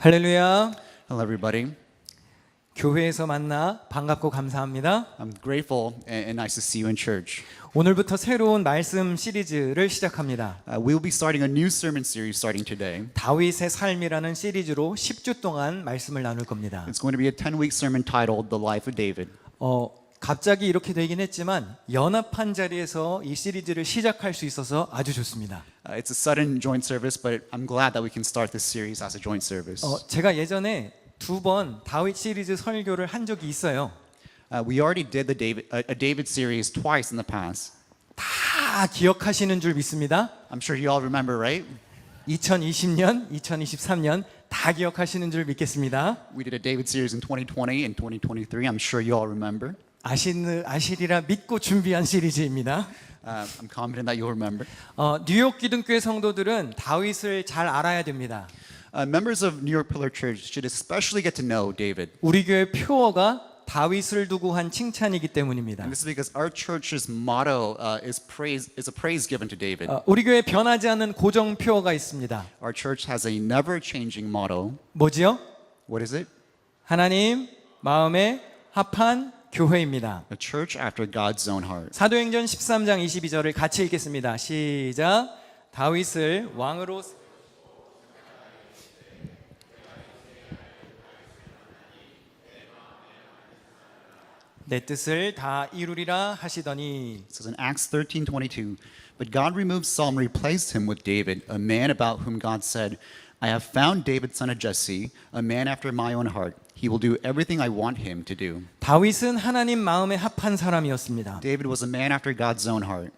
할렐루야. Hello, everybody. 교회에서 만나 반갑고 감사합니다. I'm grateful and nice to see you in church. 오늘부터 새로운 말씀 시리즈를 시작합니다. We will be starting a new sermon series starting today. 다윗의 삶이라는 시리즈로 10주 동안 말씀을 나눌 겁니다. It's going to be a 10-week sermon titled The Life of David. 갑자기 이렇게 되긴 했지만 연합한 자리에서 이 시리즈를 시작할 수 있어서 아주 좋습니다. It's a sudden joint service, but I'm glad that we can start this series as a joint service. 제가 예전에 2번 다윗 시리즈 설교를 한 적이 있어요. We already did a David series twice in the past. 다 기억하시는 줄 믿습니다. I'm sure you all remember, right? 2020년, 2023년 다 기억하시는 줄 믿겠습니다. We did a David series in 2020 and 2023. I'm sure you all remember. 아시리라 믿고 준비한 시리즈입니다. I'm confident that you'll remember. 뉴욕 기둥교회 성도들은 다윗을 잘 알아야 됩니다. Members of New York Pillar Church should especially get to know David. 우리 교회 표어가 다윗을 두고 한 칭찬이기 때문입니다. And this is because our church's motto is a praise given to David. 우리 교회 변하지 않는 고정 표어가 있습니다. Our church has a never-changing motto. 뭐지요? What is it? 하나님 마음에 합한 교회입니다. A church after God's own heart. 사도행전 13장 22절을 같이 읽겠습니다. 시작. 다윗을 왕으로 내 뜻을 다 이루리라 하시더니. It says in Acts 13:22, but God removed Saul and replaced him with David, a man about whom God said, I have found David son of Jesse, a man after my own heart. He will do everything I want him to do. 다윗은 하나님 마음에 합한 사람이었습니다. David was a man after God's own heart.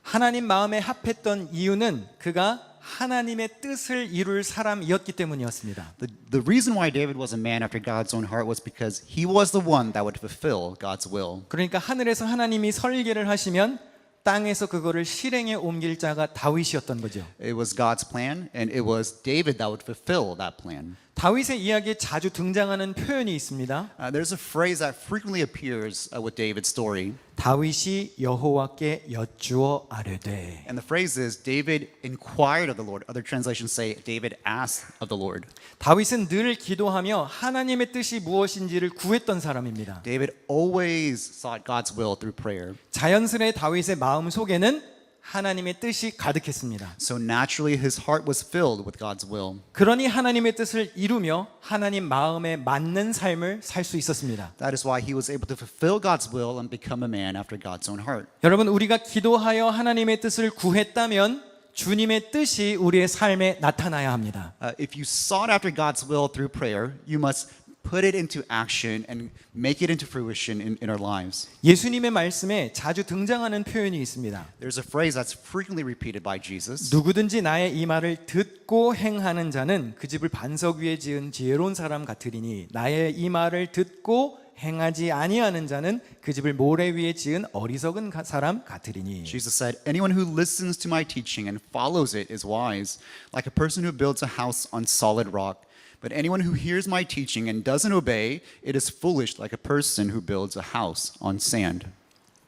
하나님 마음에 합했던 이유는 그가 하나님의 뜻을 이룰 사람이었기 때문이었습니다. The reason why David was a man after God's own heart was because he was the one that would fulfill God's will. 그러니까 하늘에서 하나님이 설계를 하시면 땅에서 그거를 실행에 옮길 자가 다윗이었던 거죠. It was God's plan, and it was David that would fulfill that plan. 다윗의 이야기에 자주 등장하는 표현이 있습니다. There's a phrase that frequently appears with David's story. 다윗이 여호와께 여쭈어 아뢰되. And the phrase is, David inquired of the Lord. Other translations say, David asked of the Lord. 다윗은 늘 기도하며 하나님의 뜻이 무엇인지를 구했던 사람입니다. David always sought God's will through prayer. 자연스레 다윗의 마음 속에는 하나님의 뜻이 가득했습니다. So naturally his heart was filled with God's will. 그러니 하나님의 뜻을 이루며 하나님 마음에 맞는 삶을 살 수 있었습니다. That is why he was able to fulfill God's will and become a man after God's own heart. 여러분, 우리가 기도하여 하나님의 뜻을 구했다면 주님의 뜻이 우리의 삶에 나타나야 합니다. If you sought after God's will through prayer, you must put it into action and make it into fruition in our lives. 예수님의 말씀에 자주 등장하는 표현이 있습니다. There's a phrase that's frequently repeated by Jesus. 누구든지 나의 이 말을 듣고 행하는 자는 그 집을 반석 위에 지은 지혜로운 사람 같으리니 나의 이 말을 듣고 행하지 아니하는 자는 그 집을 모래 위에 지은 어리석은 사람 같으리니. Jesus said, anyone who listens to my teaching and follows it is wise, like a person who builds a house on solid rock. But anyone who hears my teaching and doesn't obey, it is foolish, like a person who builds a house on sand.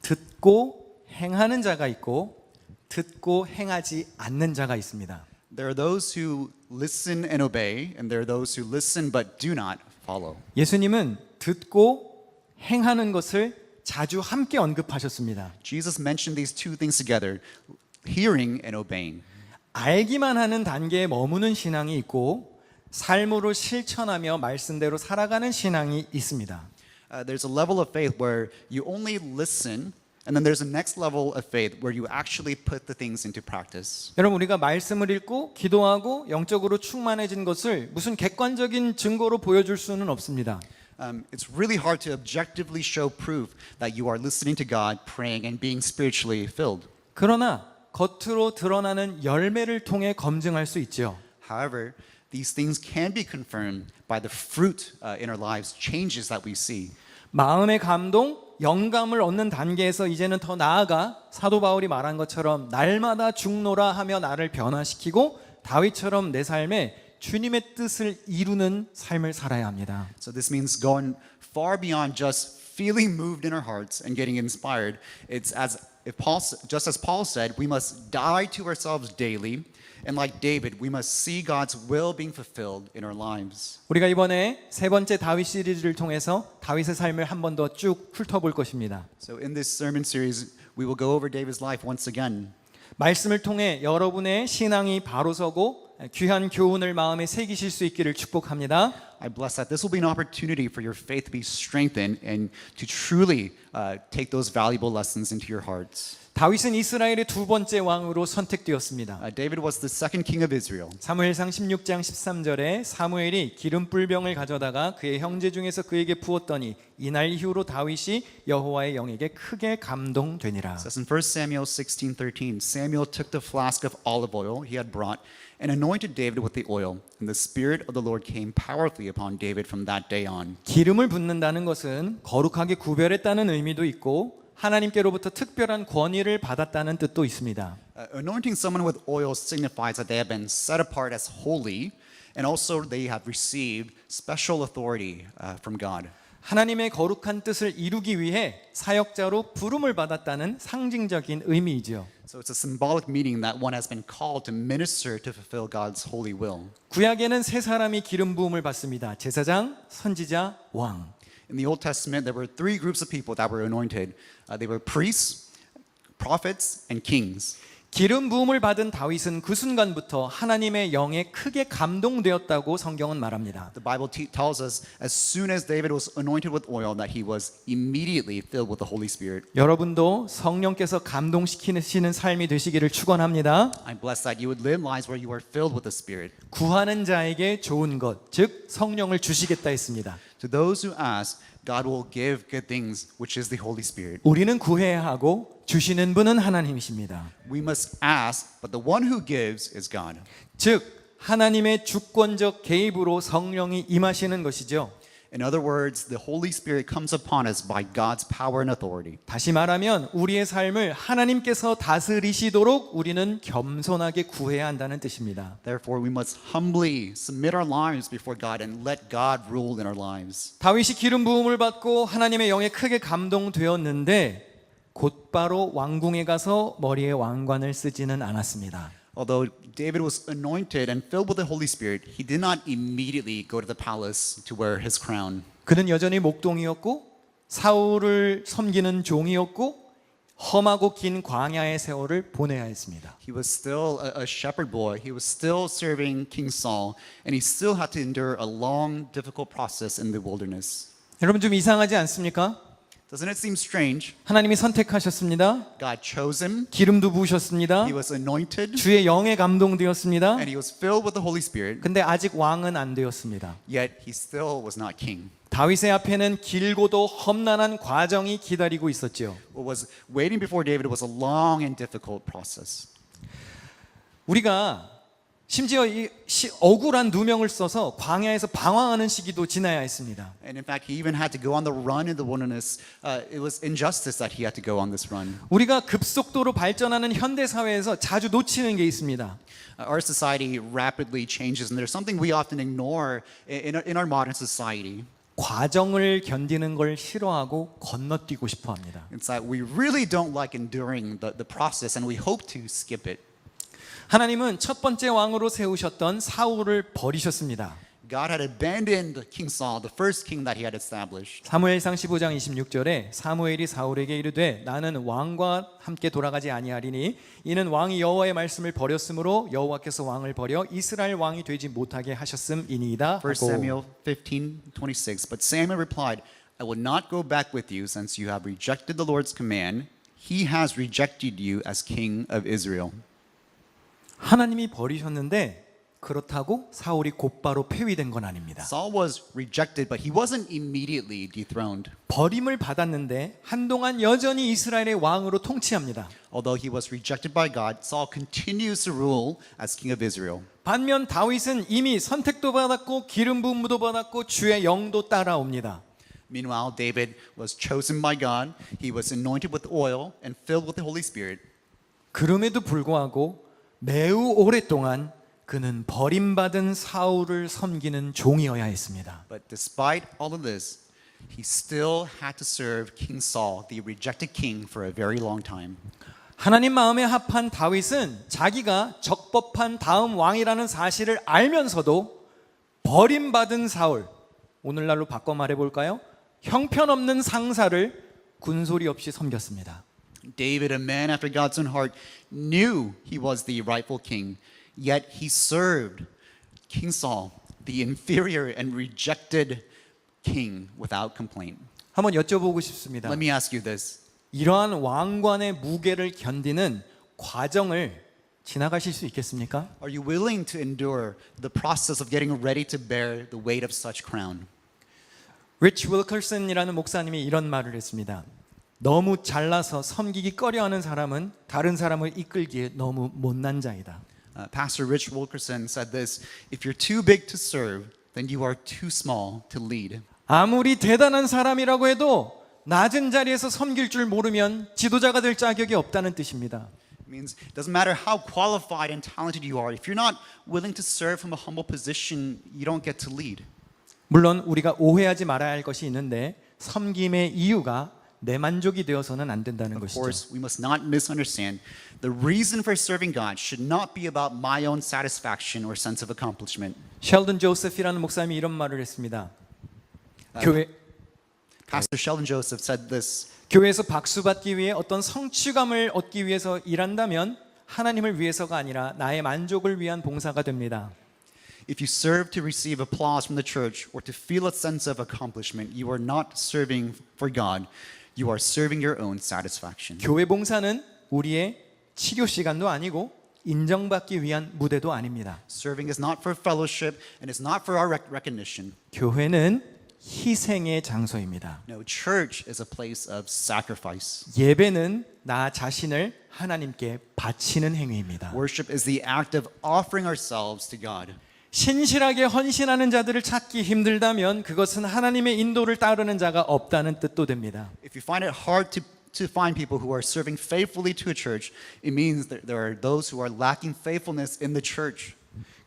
듣고 행하는 자가 있고 듣고 행하지 않는 자가 있습니다. There are those who listen and obey, and there are those who listen but do not follow. 예수님은 듣고 행하는 것을 자주 함께 언급하셨습니다. Jesus mentioned these two things together, hearing and obeying. 알기만 하는 단계에 머무는 신앙이 있고 삶으로 실천하며 말씀대로 살아가는 신앙이 있습니다. There's a level of faith where you only listen, and then there's a next level of faith where you actually put the things into practice. 여러분, 우리가 말씀을 읽고 기도하고 영적으로 충만해진 것을 무슨 객관적인 증거로 보여줄 수는 없습니다. It's really hard to objectively show proof that you are listening to God, praying, and being spiritually filled. 그러나 겉으로 드러나는 열매를 통해 검증할 수 있죠. However, these things can be confirmed by the fruit in our lives, changes that we see. 마음의 감동, 영감을 얻는 단계에서 이제는 더 나아가 사도 바울이 말한 것처럼 날마다 죽노라 하며 나를 변화시키고 다윗처럼 내 삶에 주님의 뜻을 이루는 삶을 살아야 합니다. So this means going far beyond just feeling moved in our hearts and getting inspired. It's as just as Paul said, we must die to ourselves daily, and like David, we must see God's will being fulfilled in our lives. 우리가 이번에 세 번째 다윗 시리즈를 통해서 다윗의 삶을 한 번 더 쭉 훑어볼 것입니다. So in this sermon series, we will go over David's life once again. 말씀을 통해 여러분의 신앙이 바로 서고 귀한 교훈을 마음에 새기실 수 있기를 축복합니다. I bless that this will be an opportunity for your faith to be strengthened and to truly take those valuable lessons into your hearts. 다윗은 이스라엘의 두 번째 왕으로 선택되었습니다. David was the second king of Israel. 사무엘상 16장 13절에 사무엘이 기름불병을 가져다가 그의 형제 중에서 그에게 부었더니 이날 이후로 다윗이 여호와의 영에게 크게 감동되니라. It says in 1 Samuel 16:13, Samuel took the flask of olive oil he had brought and anointed David with the oil, and the spirit of the Lord came powerfully upon David from that day on. 기름을 붓는다는 것은 거룩하게 구별했다는 의미도 있고 하나님께로부터 특별한 권위를 받았다는 뜻도 있습니다. Anointing someone with oil signifies that they have been set apart as holy, and also they have received special authority from God. 하나님의 거룩한 뜻을 이루기 위해 사역자로 부름을 받았다는 상징적인 의미이죠. So it's a symbolic meaning that one has been called to minister to fulfill God's holy will. 구약에는 세 사람이 기름 부음을 받습니다. 제사장, 선지자, 왕. In the Old Testament, there were three groups of people that were anointed. They were priests, prophets, and kings. 기름 부음을 받은 다윗은 그 순간부터 하나님의 영에 크게 감동되었다고 성경은 말합니다. The Bible tells us as soon as David was anointed with oil that he was immediately filled with the Holy Spirit. 여러분도 성령께서 감동시키시는 삶이 되시기를 축원합니다. I bless that you would live lives where you are filled with the Spirit. 구하는 자에게 좋은 것, 즉 성령을 주시겠다 했습니다. To those who ask, God will give good things, which is the Holy Spirit. 우리는 구해야 하고 주시는 분은 하나님이십니다. We must ask, but the one who gives is God. 즉 하나님의 주권적 개입으로 성령이 임하시는 것이죠. In other words, the Holy Spirit comes upon us by God's power and authority. 다시 말하면 우리의 삶을 하나님께서 다스리시도록 우리는 겸손하게 구해야 한다는 뜻입니다. Therefore, we must humbly submit our lives before God and let God rule in our lives. 다윗이 기름 부음을 받고 하나님의 영에 크게 감동되었는데 곧바로 왕궁에 가서 머리에 왕관을 쓰지는 않았습니다. Although David was anointed and filled with the Holy Spirit, he did not immediately go to the palace to wear his crown. 그는 여전히 목동이었고 사울을 섬기는 종이었고 험하고 긴 광야의 세월을 보내야 했습니다. He was still a shepherd boy. He was still serving King Saul, and he still had to endure a long, difficult process in the wilderness. 여러분 좀 이상하지 않습니까? Doesn't it seem strange? 하나님이 선택하셨습니다. God chose him, 기름도 부으셨습니다. he was anointed, 주의 영에 감동되었습니다. and he was filled with the Holy Spirit, 근데 아직 왕은 안 되었습니다. yet he still was not king. 다윗의 앞에는 길고도 험난한 과정이 기다리고 있었지요. What was waiting before David was a long and difficult process. 우리가 심지어 이 억울한 누명을 써서 광야에서 방황하는 시기도 지나야 했습니다. And in fact, he even had to go on the run in the wilderness. It was injustice that he had to go on this run. 우리가 급속도로 발전하는 현대 사회에서 자주 놓치는 게 있습니다. Our society rapidly changes, and there's something we often ignore in our modern society. 과정을 견디는 걸 싫어하고 건너뛰고 싶어 합니다. It's that we really don't like enduring the process, and we hope to skip it. 하나님은 첫 번째 왕으로 세우셨던 사울을 버리셨습니다. God had abandoned King Saul, the first king that he had established. 사무엘상 15장 26절에 사무엘이 사울에게 이르되 나는 왕과 함께 돌아가지 아니하리니 이는 왕이 여호와의 말씀을 버렸으므로 여호와께서 왕을 버려 이스라엘 왕이 되지 못하게 하셨음이니이다. 1 Samuel 15:26. But Samuel replied, I will not go back with you since you have rejected the Lord's command. He has rejected you as king of Israel. 하나님이 버리셨는데 그렇다고 사울이 곧바로 폐위된 건 아닙니다. Saul was rejected, but he wasn't immediately dethroned. 버림을 받았는데 한동안 여전히 이스라엘의 왕으로 통치합니다. Although he was rejected by God, Saul continues to rule as king of Israel. 반면 다윗은 이미 선택도 받았고 기름 부음도 받았고 주의 영도 따라옵니다. Meanwhile, David was chosen by God. He was anointed with oil and filled with the Holy Spirit. 그럼에도 불구하고 매우 오랫동안 그는 버림받은 사울을 섬기는 종이어야 했습니다. But despite all of this, he still had to serve King Saul, the rejected king, for a very long time. 하나님 마음에 합한 다윗은 자기가 적법한 다음 왕이라는 사실을 알면서도 버림받은 사울, 오늘날로 바꿔 말해볼까요? 형편없는 상사를 군소리 없이 섬겼습니다. David, a man after God's own heart, knew he was the rightful king, yet he served King Saul, the inferior and rejected king, without complaint. 한번 여쭤보고 싶습니다. Let me ask you this. 이러한 왕관의 무게를 견디는 과정을 지나가실 수 있겠습니까? Are you willing to endure the process of getting ready to bear the weight of such crown? 리치 윌커슨이라는 목사님이 이런 말을 했습니다. 너무 잘나서 섬기기 꺼려하는 사람은 다른 사람을 이끌기에 너무 못난 자이다. Pastor Rich Wilkerson said this, if you're too big to serve, then you are too small to lead. 아무리 대단한 사람이라고 해도 낮은 자리에서 섬길 줄 모르면 지도자가 될 자격이 없다는 뜻입니다. It means it doesn't matter how qualified and talented you are. If you're not willing to serve from a humble position, you don't get to lead. 물론 우리가 오해하지 말아야 할 것이 있는데 섬김의 이유가 내 만족이 되어서는 안 된다는 Of 것이죠. course, we must not misunderstand. The reason for serving God should not be about my own satisfaction or sense of accomplishment. 셸던 조세프라는 목사님이 이런 말을 했습니다. 교회 Pastor Sheldon Joseph said this. 교회에서 박수 받기 위해 어떤 성취감을 얻기 위해서 일한다면 하나님을 위해서가 아니라 나의 만족을 위한 봉사가 됩니다. If you serve to receive applause from the church or to feel a sense of accomplishment, you are not serving for God. You are serving your own satisfaction. 교회 봉사는 우리의 치료 시간도 아니고 인정받기 위한 무대도 아닙니다. Serving is not for fellowship and it's not for our recognition. 교회는 희생의 장소입니다. No, church is a place of sacrifice. 예배는 나 자신을 하나님께 바치는 행위입니다. Worship is the act of offering ourselves to God. 신실하게 헌신하는 자들을 찾기 힘들다면 그것은 하나님의 인도를 따르는 자가 없다는 뜻도 됩니다. If you find it hard to find people who are serving faithfully to a church, it means that there are those who are lacking faithfulness in the church.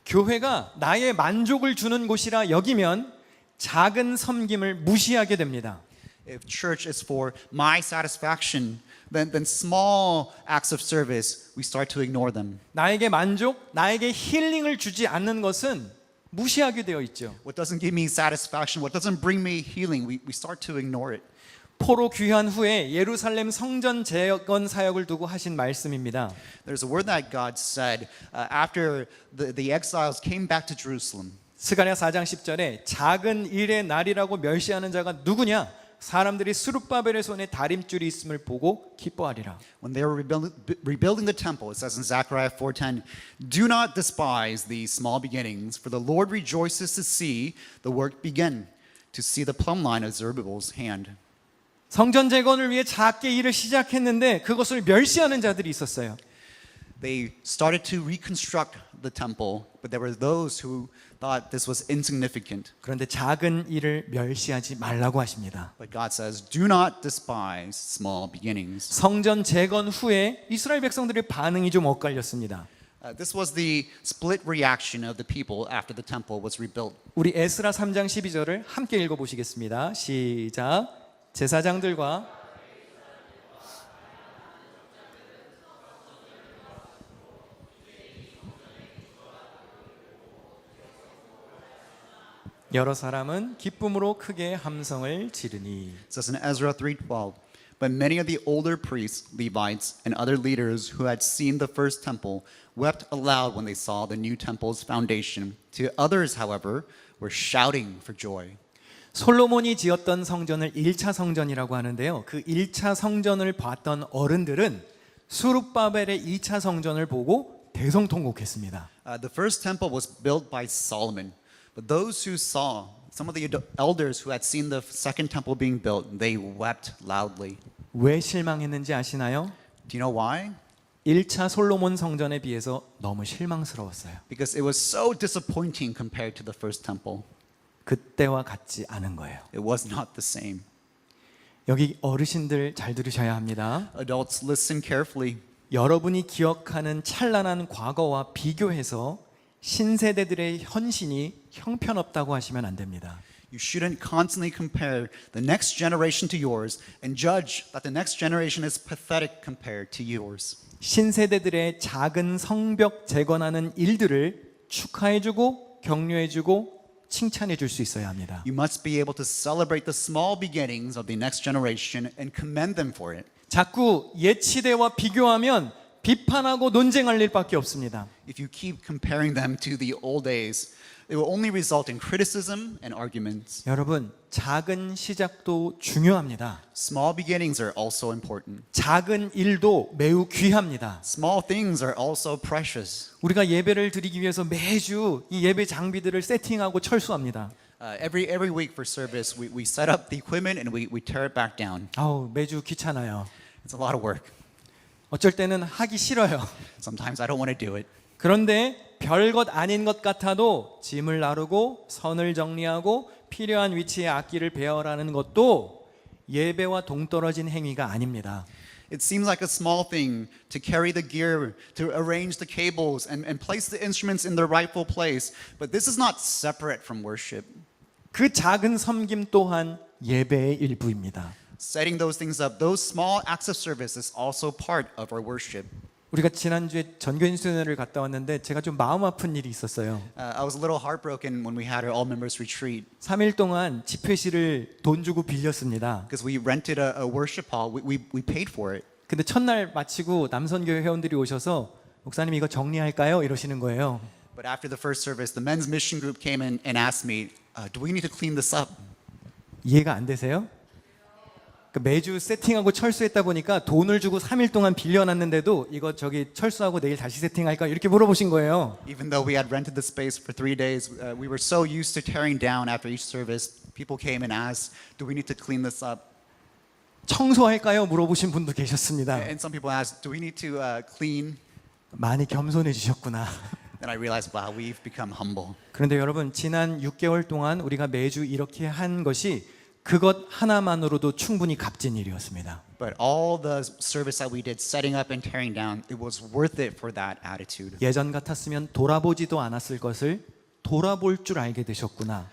교회가 나의 만족을 주는 곳이라 여기면 작은 섬김을 무시하게 됩니다. If church is for my satisfaction, then small acts of service, we start to ignore them. 나에게 만족, 나에게 힐링을 주지 않는 것은 무시하게 되어 있죠. What doesn't give me satisfaction, what doesn't bring me healing, we start to ignore it. 포로 귀환 후에 예루살렘 성전 재건 사역을 두고 하신 말씀입니다. There's a word that God said after the exiles came back to Jerusalem. 스가랴 4장 10절에 작은 일의 날이라고 멸시하는 자가 누구냐? 사람들이 스룹바벨의 손에 다림줄이 있음을 보고 기뻐하리라. When they were rebuilding the temple, it says in Zechariah 4:10, "Do not despise these small beginnings, for the Lord rejoices to see the work begin, to see the plumb line of Zerubbabel's hand." 성전 재건을 위해 작게 일을 시작했는데 그것을 멸시하는 자들이 있었어요. They started to reconstruct the temple, but there were those who thought this was insignificant. 그런데 작은 일을 멸시하지 말라고 하십니다. But God says, "Do not despise small beginnings." 성전 재건 후에 이스라엘 백성들의 반응이 좀 엇갈렸습니다. This was the split reaction of the people after the temple was rebuilt. 우리 에스라 3장 12절을 함께 읽어 보시겠습니다. 시작. 제사장들과 여러 사람은 기쁨으로 크게 함성을 지르니. It says in Ezra 3:12, "But many of the older priests, Levites, and other leaders who had seen the first temple wept aloud when they saw the new temple's foundation. To others, however, were shouting for joy." 솔로몬이 지었던 성전을 1차 성전이라고 하는데요. 그 1차 성전을 봤던 어른들은 수룹바벨의 2차 성전을 보고 대성통곡했습니다. The first temple was built by Solomon, but those who saw, some of the elders who had seen the second temple being built, they wept loudly. 왜 실망했는지 아시나요? Do you know why? 1차 솔로몬 성전에 비해서 너무 실망스러웠어요. Because it was so disappointing compared to the first temple. 그때와 같지 않은 거예요. It was not the same. 여기 어르신들 잘 들으셔야 합니다. Adults, listen carefully. 여러분이 기억하는 찬란한 과거와 비교해서 신세대들의 헌신이 형편없다고 하시면 안 됩니다. You shouldn't constantly compare the next generation to yours and judge that the next generation is pathetic compared to yours. 신세대들의 작은 성벽 재건하는 일들을 축하해주고 격려해주고 칭찬해줄 수 있어야 합니다. You must be able to celebrate the small beginnings of the next generation and commend them for it. 자꾸 옛 시대와 비교하면 비판하고 논쟁할 일밖에 없습니다. If you keep comparing them to the old days, it will only result in criticism and arguments. 여러분, 작은 시작도 중요합니다. Small beginnings are also important. 작은 일도 매우 귀합니다. Small things are also precious. 우리가 예배를 드리기 위해서 매주 이 예배 장비들을 세팅하고 철수합니다. Every week for service, we set up the equipment and we tear it back down. 아우, 매주 귀찮아요. It's a lot of work. 어쩔 때는 하기 싫어요. Sometimes I don't want to do it. 그런데 별것 아닌 것 같아도 짐을 나르고 선을 정리하고 필요한 위치에 악기를 배열하는 것도 예배와 동떨어진 행위가 아닙니다. It seems like a small thing to carry the gear, to arrange the cables, and place the instruments in their rightful place. But this is not separate from worship. 그 작은 섬김 또한 예배의 일부입니다. Setting those things up, those small acts of service is also part of our worship. 우리가 지난주에 전교인 수련회를 갔다 왔는데 제가 좀 마음 아픈 일이 있었어요. I was a little heartbroken when we had our all members retreat 3일 동안 집회실을 돈 주고 빌렸습니다. because we rented a worship hall. We paid for it. 근데 첫날 마치고 남선교회 회원들이 오셔서 목사님 이거 정리할까요? 이러시는 거예요. But after the first service, the men's mission group came in and asked me, "Do we need to clean this up?" 이해가 안 되세요? 매주 세팅하고 철수했다 보니까 돈을 주고 3일 동안 빌려놨는데도 이거 저기 철수하고 내일 다시 세팅할까 이렇게 물어보신 거예요. Even though we had rented the space for 3 days, we were so used to tearing down after each service. People came and asked, "Do we need to clean this up?" 청소할까요? 물어보신 분도 계셨습니다. And some people asked, "Do we need to clean?" 많이 겸손해지셨구나. Then I realized, wow, we've become humble. 그런데 여러분 지난 6개월 동안 우리가 매주 이렇게 한 것이 그것 하나만으로도 충분히 값진 일이었습니다. But all the service that we did, setting up and tearing down, it was worth it for that attitude. 예전 같았으면 돌아보지도 않았을 것을 돌아볼 줄 알게 되셨구나.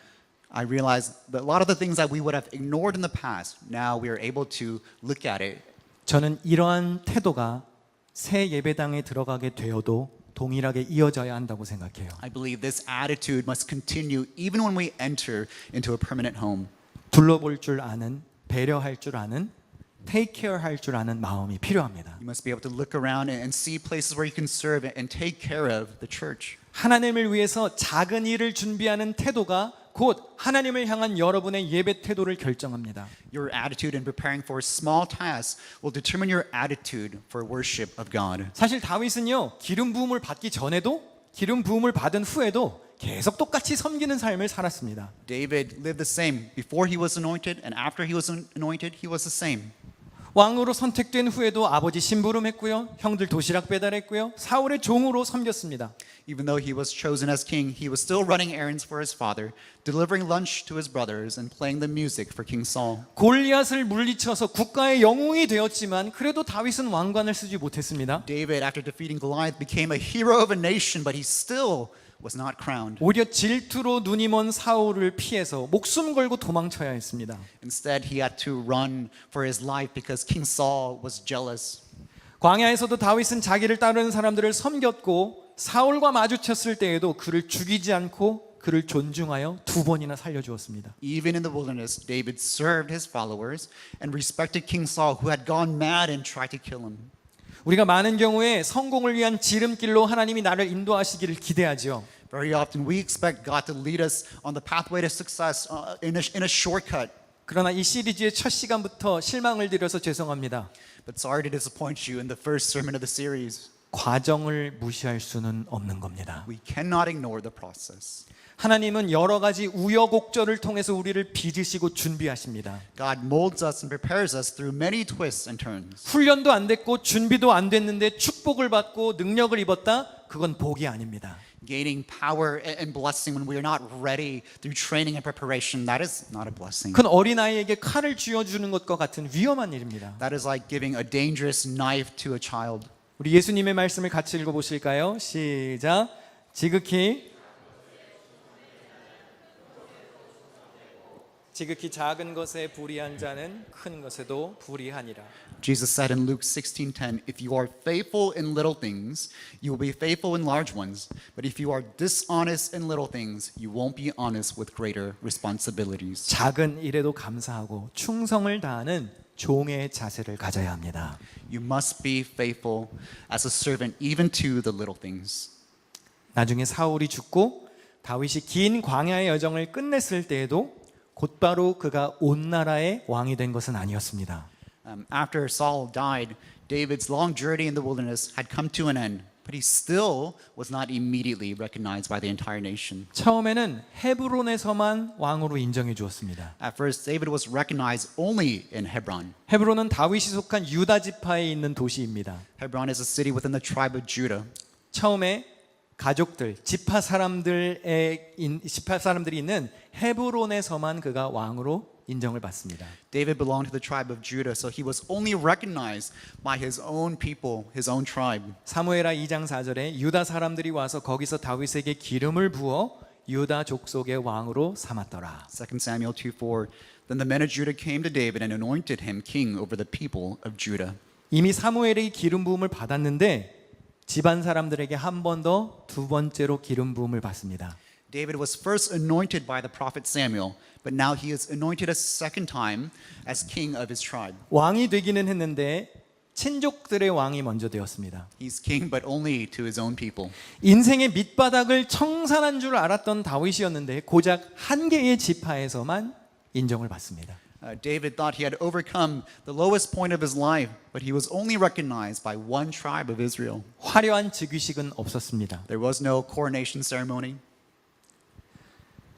I realized that a lot of the things that we would have ignored in the past, now we are able to look at it. 저는 이러한 태도가 새 예배당에 들어가게 되어도 동일하게 이어져야 한다고 생각해요. I believe this attitude must continue even when we enter into a permanent home. 둘러볼 줄 아는, 배려할 줄 아는, take care 할 줄 아는 마음이 필요합니다. You must be able to look around and see places where you can serve and take care of the church. 하나님을 위해서 작은 일을 준비하는 태도가 곧 하나님을 향한 여러분의 예배 태도를 결정합니다. Your attitude in preparing for small tasks will determine your attitude for worship of God. 사실 다윗은요, 기름 부음을 받기 전에도 기름 부음을 받은 후에도 계속 똑같이 섬기는 삶을 살았습니다. David lived the same. Before he was anointed and after he was anointed, he was the same. 왕으로 선택된 후에도 아버지 심부름했고요, 형들 도시락 배달했고요, 사울의 종으로 섬겼습니다. Even though he was chosen as king, he was still running errands for his father, delivering lunch to his brothers, and playing the music for King Saul. 골리앗을 물리쳐서 국가의 영웅이 되었지만 그래도 다윗은 왕관을 쓰지 못했습니다. David, after defeating Goliath, became a hero of a nation, but he still was not crowned. 오히려 질투로 눈이 먼 사울을 피해서 목숨 걸고 도망쳐야 했습니다. Instead, he had to run for his life because King Saul was jealous. 광야에서도 다윗은 자기를 따르는 사람들을 섬겼고 사울과 마주쳤을 때에도 그를 죽이지 않고 그를 존중하여 2번이나 살려주었습니다. Even in the wilderness, David served his followers and respected King Saul, who had gone mad and tried to kill him. 우리가 많은 경우에 성공을 위한 지름길로 하나님이 나를 인도하시기를 기대하죠. Very often, we expect God to lead us on the pathway to success in a shortcut. 그러나 이 시리즈의 첫 시간부터 실망을 드려서 죄송합니다. But sorry to disappoint you in the first sermon of the series. 과정을 무시할 수는 없는 겁니다. We cannot ignore the process. 하나님은 여러 가지 우여곡절을 통해서 우리를 빚으시고 준비하십니다. God molds us and prepares us through many twists and turns. 훈련도 안 됐고 준비도 안 됐는데 축복을 받고 능력을 입었다? 그건 복이 아닙니다. Gaining power and blessing when we are not ready through training and preparation, that is not a blessing. 그건 어린아이에게 칼을 쥐어주는 것과 같은 위험한 일입니다. That is like giving a dangerous knife to a child. 우리 예수님의 말씀을 같이 읽어보실까요? 시작. 지극히 지극히 작은 것에 불의한 자는 큰 것에도 불의하니라. Jesus said in Luke 16:10, "If you are faithful in little things, you will be faithful in large ones. But if you are dishonest in little things, you won't be honest with greater responsibilities." 작은 일에도 감사하고 충성을 다하는 종의 자세를 가져야 합니다. You must be faithful as a servant even to the little things. 나중에 사울이 죽고 다윗이 긴 광야의 여정을 끝냈을 때에도 곧바로 그가 온 나라의 왕이 된 것은 아니었습니다. After Saul died, David's long journey in the wilderness had come to an end, but he still was not immediately recognized by the entire nation. 처음에는 헤브론에서만 왕으로 인정해 주었습니다. At first, David was recognized only in Hebron. 헤브론은 다윗이 속한 유다 지파에 있는 도시입니다. Hebron is a city within the tribe of Judah. 처음에 가족들, 지파 사람들이 있는 헤브론에서만 그가 왕으로 인정을 받습니다. David belonged to the tribe of Judah, so he was only recognized by his own people, his own tribe. 사무엘하 2장 4절에 유다 사람들이 와서 거기서 다윗에게 기름을 부어 유다 족속의 왕으로 삼았더라. 2 Samuel 2:4. Then the men of Judah came to David and anointed him king over the people of Judah. 이미 사무엘이 기름 부음을 받았는데 집안 사람들에게 한 번 더 두 번째로 기름 부음을 받습니다. David was first anointed by the prophet Samuel, but now he is anointed a second time as king of his tribe. 왕이 되기는 했는데 친족들의 왕이 먼저 되었습니다. He's king, but only to his own people. 인생의 밑바닥을 청산한 줄 알았던 다윗이었는데 고작 한 개의 지파에서만 인정을 받습니다. David thought he had overcome the lowest point of his life, but he was only recognized by one tribe of Israel. 화려한 즉위식은 없었습니다. There was no coronation ceremony.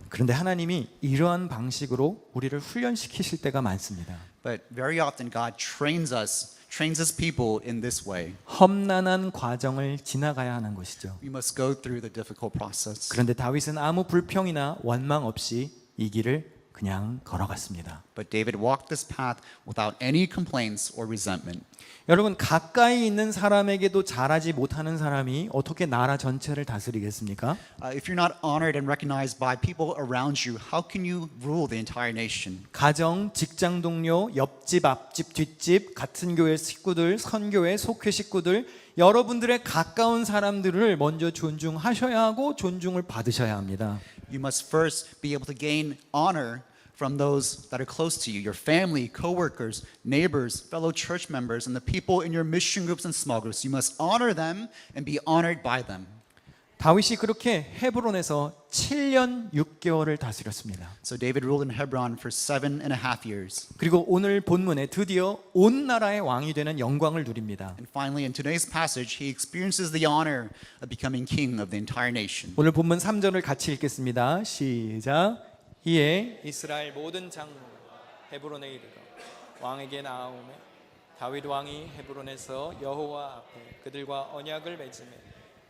그런데 하나님이 이러한 방식으로 우리를 훈련시키실 때가 많습니다. But very often God trains his people in this way. 험난한 과정을 지나가야 하는 것이죠. We must go through the difficult process. 그런데 다윗은 아무 불평이나 원망 없이 이 길을 그냥 걸어갔습니다. But David walked this path without any complaints or resentment. 여러분 가까이 있는 사람에게도 잘하지 못하는 사람이 어떻게 나라 전체를 다스리겠습니까? If you're not honored and recognized by people around you, how can you rule the entire nation? 가정, 직장 동료, 옆집, 앞집, 뒷집, 같은 교회 식구들, 선교회, 속회 식구들 여러분들의 가까운 사람들을 먼저 존중하셔야 하고 존중을 받으셔야 합니다. You must first be able to gain honor from those that are close to you, your family, co-workers, neighbors, fellow church members, and the people in your mission groups and small groups. You must honor them and be honored by them. 다윗이 그렇게 헤브론에서 7년 6개월을 다스렸습니다. So David ruled in Hebron for 7.5 years. 그리고 오늘 본문에 드디어 온 나라의 왕이 되는 영광을 누립니다. And finally, in today's passage, he experiences the honor of becoming king of the entire nation. 오늘 본문 3절을 같이 읽겠습니다. 시작. 이에 이스라엘 모든 장로가 헤브론에 이르러 왕에게 나아오매 다윗 왕이 헤브론에서 여호와 앞에 그들과 언약을 맺으매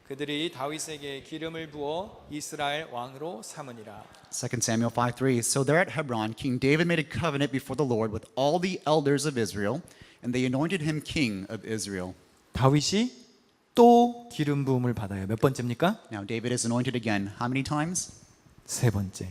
그들이 다윗에게 기름을 부어 이스라엘 왕으로 삼으니라. 2 Samuel 5:3. So there at Hebron, King David made a covenant before the Lord with all the elders of Israel, and they anointed him king of Israel. 다윗이 또 기름 부음을 받아요. 몇 번째입니까? Now David is anointed again. How many times? 세 번째.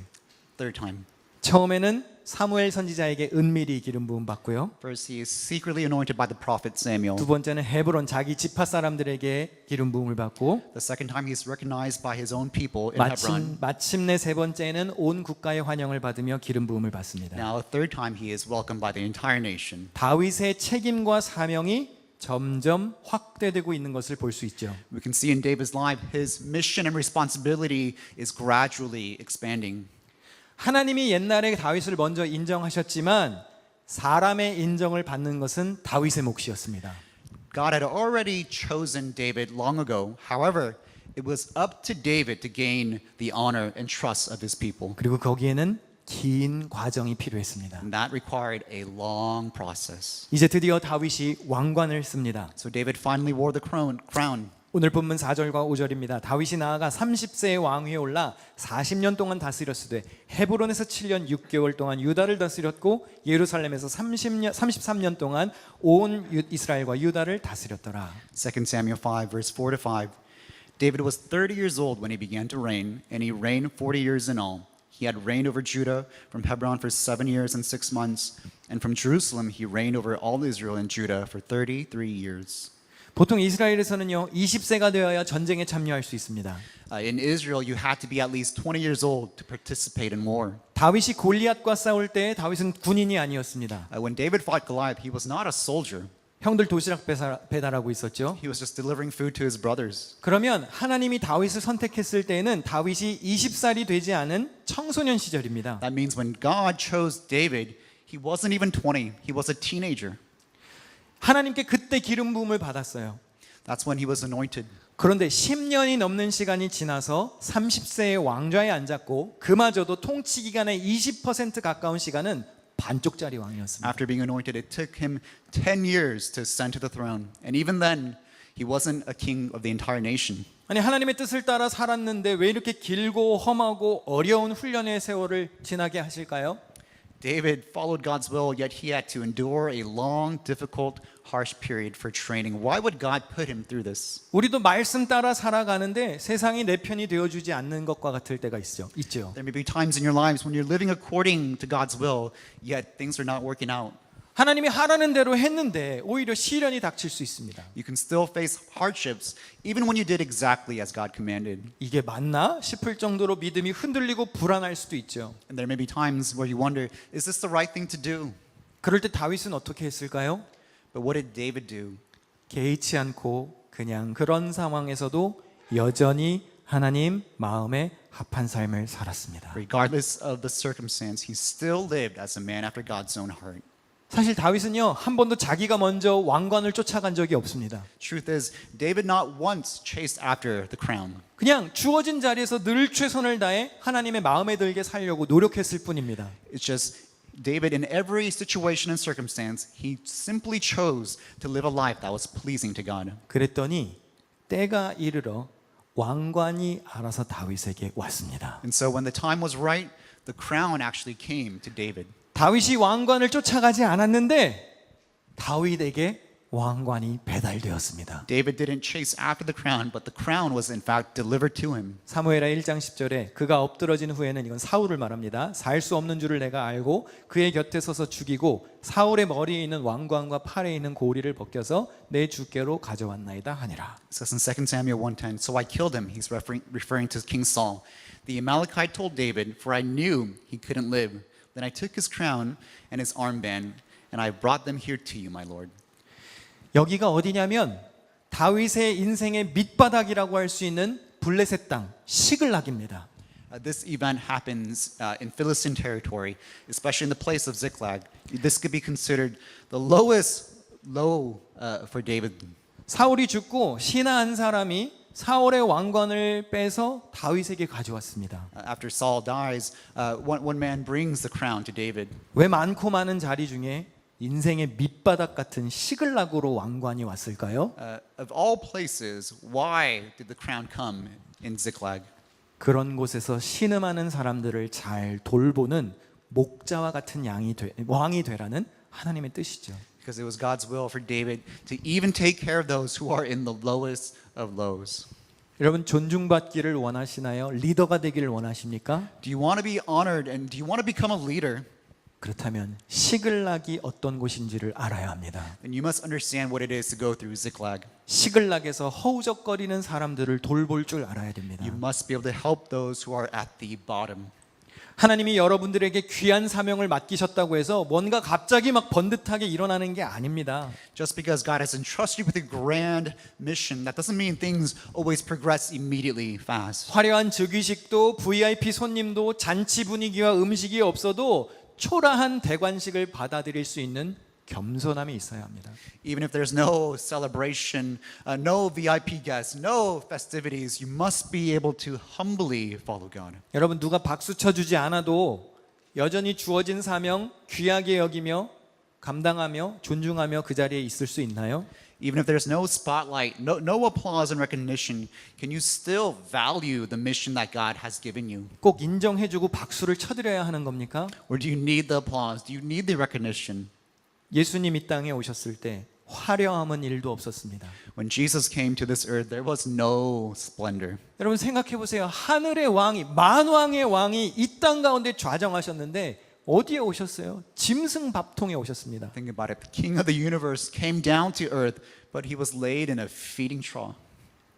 Third time. 처음에는 사무엘 선지자에게 은밀히 기름 부음 받고요. First, he is secretly anointed by the prophet Samuel. 두 번째는 헤브론 자기 지파 사람들에게 기름 부음을 받고 The second time, he is recognized by his own people in Hebron. 마침내 세 번째는 온 국가의 환영을 받으며 기름 부음을 받습니다. Now, a third time, he is welcomed by the entire nation. 다윗의 책임과 사명이 점점 확대되고 있는 것을 볼 수 있죠. We can see in David's life, his mission and responsibility is gradually expanding. 하나님이 옛날에 다윗을 먼저 인정하셨지만 사람의 인정을 받는 것은 다윗의 몫이었습니다. God had already chosen David long ago. However, it was up to David to gain the honor and trust of his people. 그리고 거기에는 긴 과정이 필요했습니다. And that required a long process. 이제 드디어 다윗이 왕관을 씁니다. So David finally wore the crown. 오늘 본문 4절과 5절입니다. 다윗이 나아가 30세의 왕위에 올라 40년 동안 다스렸으되 헤브론에서 7년 6개월 동안 유다를 다스렸고 예루살렘에서 33년 동안 온 이스라엘과 유다를 다스렸더라. 2 Samuel 5, verse 4-5. David was 30 years old when he began to reign, and he reigned 40 years in all. He had reigned over Judah from Hebron for 7 years and 6 months, and from Jerusalem he reigned over all Israel and Judah for 33 years. 보통 이스라엘에서는요 20세가 되어야 전쟁에 참여할 수 있습니다. In Israel, you had to be at least 20 years old to participate in war. 다윗이 골리앗과 싸울 때 다윗은 군인이 아니었습니다. When David fought Goliath, he was not a soldier. 형들 도시락 배달하고 있었죠. He was just delivering food to his brothers. 그러면 하나님이 다윗을 선택했을 때에는 다윗이 20살이 되지 않은 청소년 시절입니다. That means when God chose David, he wasn't even 20. He was a teenager. 하나님께 그때 기름 부음을 받았어요. That's when he was anointed. 그런데 10년이 넘는 시간이 지나서 30세의 왕좌에 앉았고 그마저도 통치 기간의 20% 가까운 시간은 반쪽짜리 왕이었습니다. After being anointed, it took him 10 years to ascend to the throne. And even then, he wasn't a king of the entire nation. 아니 하나님의 뜻을 따라 살았는데 왜 이렇게 길고 험하고 어려운 훈련의 세월을 지나게 하실까요? David followed God's will, yet he had to endure a long, difficult, harsh period for training. Why would God put him through this? 우리도 말씀 따라 살아가는데 세상이 내 편이 되어주지 않는 것과 같을 때가 있죠. There may be times in your lives when you're living according to God's will, yet things are not working out. 하나님이 하라는 대로 했는데 오히려 시련이 닥칠 수 있습니다. You can still face hardships even when you did exactly as God commanded. 이게 맞나 싶을 정도로 믿음이 흔들리고 불안할 수도 있죠. And there may be times where you wonder, is this the right thing to do? 그럴 때 다윗은 어떻게 했을까요? But what did David do? 개의치 않고 그냥 그런 상황에서도 여전히 하나님 마음에 합한 삶을 살았습니다. Regardless of the circumstance, he still lived as a man after God's own heart. 사실 다윗은요 한 번도 자기가 먼저 왕관을 쫓아간 적이 없습니다. Truth is, David not once chased after the crown. 그냥 주어진 자리에서 늘 최선을 다해 하나님의 마음에 들게 살려고 노력했을 뿐입니다. It's just David, in every situation and circumstance, he simply chose to live a life that was pleasing to God. 그랬더니 때가 이르러 왕관이 알아서 다윗에게 왔습니다. And so when the time was right, the crown actually came to David. 다윗이 왕관을 쫓아가지 않았는데 다윗에게 왕관이 배달되었습니다. David didn't chase after the crown, but the crown was in fact delivered to him. 사무엘하 1장 10절에 그가 엎드러진 후에는 이건 사울을 말합니다. 살 수 없는 줄을 내가 알고 그의 곁에 서서 죽이고 사울의 머리에 있는 왕관과 팔에 있는 고리를 벗겨서 내 주께로 가져왔나이다 하니라. It says in 2 Samuel 1:10, so I killed him. He's referring to King Saul. The Amalekite told David, for I knew he couldn't live. Then I took his crown and his armband, and I brought them here to you, my lord. 여기가 어디냐면 다윗의 인생의 밑바닥이라고 할 수 있는 블레셋 땅 시글락입니다. This event happens in Philistine territory, especially in the place of Ziklag. This could be considered the lowest low for David. 사울이 죽고 신하 한 사람이 사울의 왕관을 빼서 다윗에게 가져왔습니다. After Saul dies, one man brings the crown to David. 왜 많고 많은 자리 중에 인생의 밑바닥 같은 시글락으로 왕관이 왔을까요? Of all places, why did the crown come in Ziklag? 그런 곳에서 신음하는 사람들을 잘 돌보는 목자와 같은 왕이 되라는 하나님의 뜻이죠. Because it was God's will for David to even take care of those who are in the lowest of lows. 여러분 존중받기를 원하시나요? 리더가 되기를 원하십니까? Do you want to be honored and do you want to become a leader? 그렇다면 시글락이 어떤 곳인지를 알아야 합니다. Then you must understand what it is to go through Ziklag. 시글락에서 허우적거리는 사람들을 돌볼 줄 알아야 됩니다. You must be able to help those who are at the bottom. 하나님이 여러분들에게 귀한 사명을 맡기셨다고 해서 뭔가 갑자기 막 번듯하게 일어나는 게 아닙니다. Just because God has entrusted you with a grand mission, that doesn't mean things always progress immediately fast. 화려한 즉위식도 VIP 손님도 잔치 분위기와 음식이 없어도 초라한 대관식을 받아들일 수 있는 겸손함이 있어야 합니다. Even if there's no celebration, no VIP guests, no festivities, you must be able to humbly follow God. 여러분 누가 박수 쳐주지 않아도 여전히 주어진 사명 귀하게 여기며 감당하며 존중하며 그 자리에 있을 수 있나요? Even if there's no spotlight, no applause and recognition, can you still value the mission that God has given you? 꼭 인정해주고 박수를 쳐드려야 하는 겁니까? Or do you need the applause? Do you need the recognition? 예수님 이 땅에 오셨을 때 화려함은 일도 없었습니다. When Jesus came to this earth, there was no splendor. 여러분 생각해 보세요. 하늘의 왕이 만왕의 왕이 이 땅 가운데 좌정하셨는데 어디에 오셨어요? 짐승 밥통에 오셨습니다. Think about it. The king of the universe came down to earth, but he was laid in a feeding trough.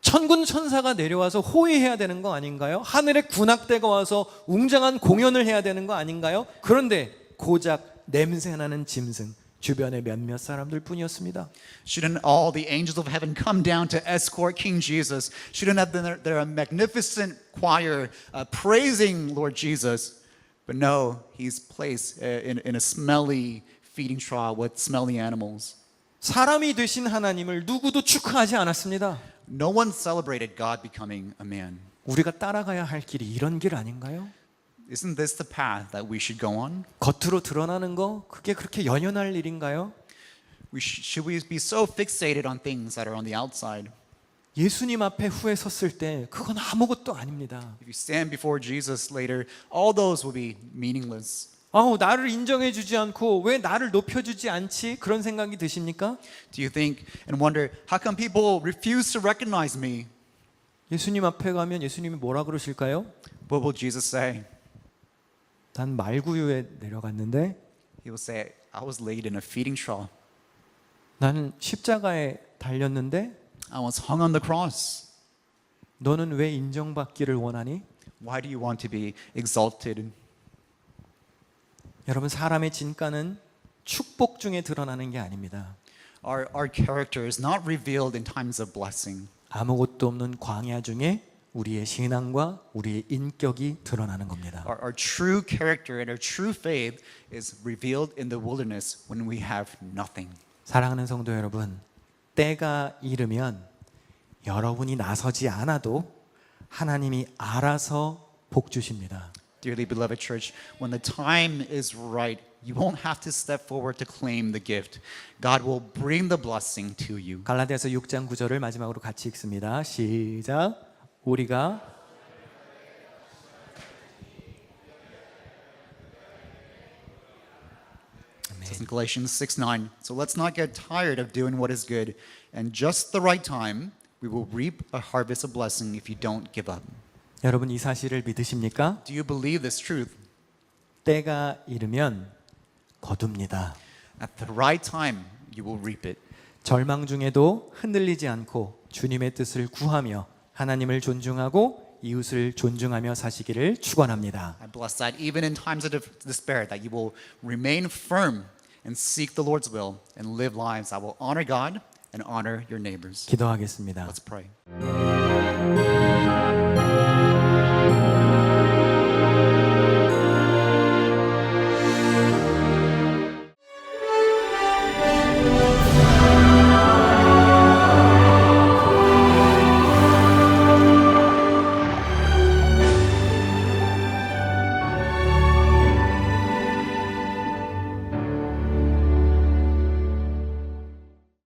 천군 천사가 내려와서 호위해야 되는 거 아닌가요? 하늘의 군악대가 와서 웅장한 공연을 해야 되는 거 아닌가요? 그런데 고작 냄새나는 짐승 주변의 몇몇 사람들 뿐이었습니다. Shouldn't all the angels of heaven come down to escort King Jesus? Shouldn't have been there a magnificent choir praising Lord Jesus? But no, he's placed in a smelly feeding trough with smelly animals. 사람이 되신 하나님을 누구도 축하하지 않았습니다. No one celebrated God becoming a man. 우리가 따라가야 할 길이 이런 길 아닌가요? Isn't this the path that we should go on? 겉으로 드러나는 거 그게 그렇게 연연할 일인가요? Should we be so fixated on things that are on the outside? 예수님 앞에 후에 섰을 때 그건 아무것도 아닙니다. If you stand before Jesus later, all those will be meaningless. 나를 인정해 주지 않고 왜 나를 높여 주지 않지? 그런 생각이 드십니까? Do you think and wonder, how come people refuse to recognize me? 예수님 앞에 가면 예수님이 뭐라 그러실까요? What will Jesus say? 난 말구유에 내려갔는데 He will say, I was laid in a feeding trough. 나는 십자가에 달렸는데 I was hung on the cross. 너는 왜 인정받기를 원하니? Why do you want to be exalted? 여러분 사람의 진가는 축복 중에 드러나는 게 아닙니다. Our character is not revealed in times of blessing. 아무것도 없는 광야 중에 우리의 신앙과 우리의 인격이 드러나는 겁니다. Our true character and our true faith is revealed in the wilderness when we have nothing. 사랑하는 성도 여러분, 때가 이르면 여러분이 나서지 않아도 하나님이 알아서 복 주십니다. Dearly beloved church, when the time is right, you won't have to step forward to claim the gift. God will bring the blessing to you. 갈라디아서 6장 9절을 마지막으로 같이 읽습니다. 시작. 우리가 It says in Galatians 6:9. So let's not get tired of doing what is good, and just the right time, we will reap a harvest of blessing if you don't give up. 여러분 이 사실을 믿으십니까? Do you believe this truth? 때가 이르면 거둡니다. At the right time, you will reap it. 절망 중에도 흔들리지 않고 주님의 뜻을 구하며 하나님을 존중하고 이웃을 존중하며 사시기를 축원합니다. I bless that even in times of despair, that you will remain firm and seek the Lord's will and live lives that will honor God and honor your neighbors. 기도하겠습니다. Let's pray.